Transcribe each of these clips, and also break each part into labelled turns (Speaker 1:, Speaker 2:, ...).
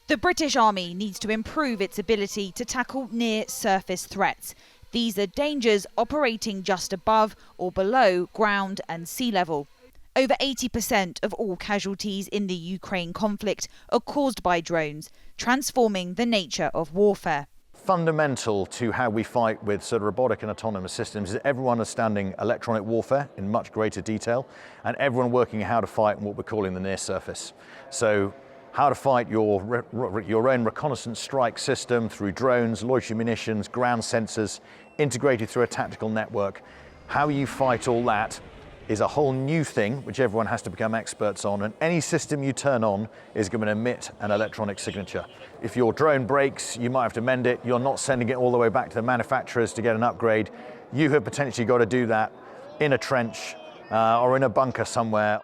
Speaker 1: The British Army needs to improve its ability to tackle near-surface threats. These are dangers operating just above or below ground and sea level. Over 80% of all casualties in the Ukraine conflict are caused by drones, transforming the nature of warfare.
Speaker 2: Fundamental to how we fight with sort of robotic and autonomous systems is everyone understanding electronic warfare in much greater detail, and everyone working how to fight in what we're calling the near surface. So how to fight your own reconnaissance strike system through drones, loitering munitions, ground sensors, integrated through a tactical network. How you fight all that is a whole new thing which everyone has to become experts on, and any system you turn on is going to emit an electronic signature. If your drone breaks, you might have to mend it. You're not sending it all the way back to the manufacturers to get an upgrade. You have potentially got to do that in a trench or in a bunker somewhere.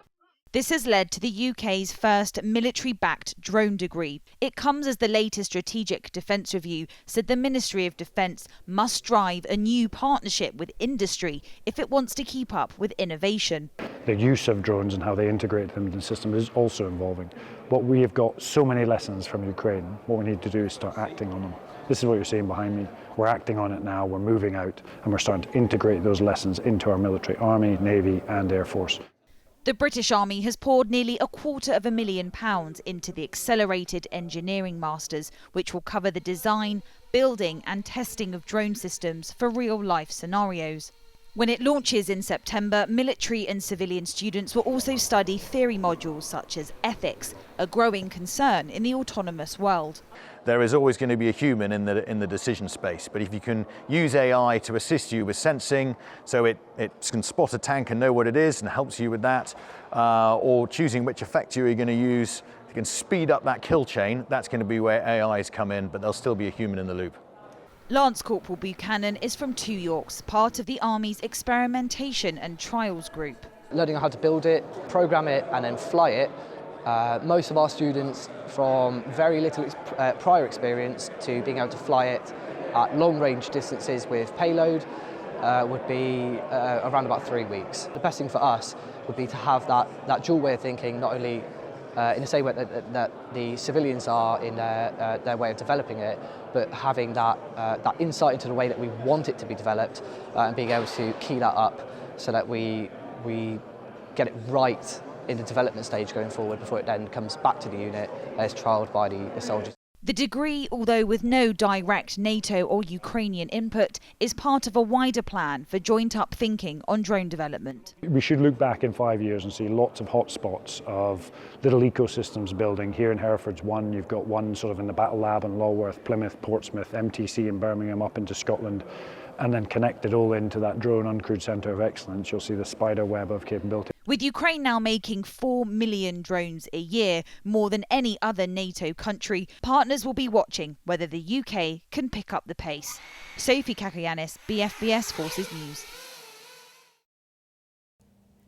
Speaker 1: This has led to the UK's first military-backed drone degree. It comes as the latest Strategic Defence Review said the Ministry of Defence must drive a new partnership with industry if it wants to keep up with innovation.
Speaker 3: The use of drones and how they integrate them into the system is also evolving. But we have got so many lessons from Ukraine. What we need to do is start acting on them. This is what you're seeing behind me. We're acting on it now, we're moving out, and we're starting to integrate those lessons into our military, Army, Navy and Air Force.
Speaker 1: The British Army has poured nearly £250,000 into the Accelerated Engineering Masters, which will cover the design, building and testing of drone systems for real-life scenarios. When it launches in September, military and civilian students will also study theory modules such as ethics, a growing concern in the autonomous world.
Speaker 2: There is always going to be a human in the decision space, but if you can use AI to assist you with sensing, so it can spot a tank and know what it is and helps you with that, or choosing which effector you're going to use, if you can speed up that kill chain, that's going to be where AIs come in, but there'll still be a human in the loop.
Speaker 1: Lance Corporal Buchanan is from Two Yorks, part of the Army's Experimentation and Trials Group.
Speaker 4: Learning how to build it, program it and then fly it. Most of our students from very little prior experience to being able to fly it at long range distances with payload would be around about 3 weeks. The best thing for us would be to have that dual way of thinking, not only in the same way that the civilians are in their way of developing it, but having that insight into the way that we want it to be developed and being able to key that up so that we get it right in the development stage going forward before it then comes back to the unit as trialled by the soldiers.
Speaker 1: The degree, although with no direct NATO or Ukrainian input, is part of a wider plan for joint-up thinking on drone development.
Speaker 3: We should look back in 5 years and see lots of hotspots of little ecosystems building. Here in Hereford's one, you've got one sort of in the Battle Lab in Lulworth, Plymouth, Portsmouth, MTC in Birmingham up into Scotland, and then connected all into that drone uncrewed centre of excellence. You'll see the spider web of capability.
Speaker 1: With Ukraine now making 4 million drones a year, more than any other NATO country, partners will be watching whether the UK can pick up the pace. Sophie Kakianis, BFBS Forces News.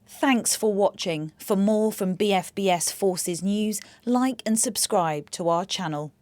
Speaker 1: Thanks for watching. For more from BFBS Forces News, like and subscribe to our channel.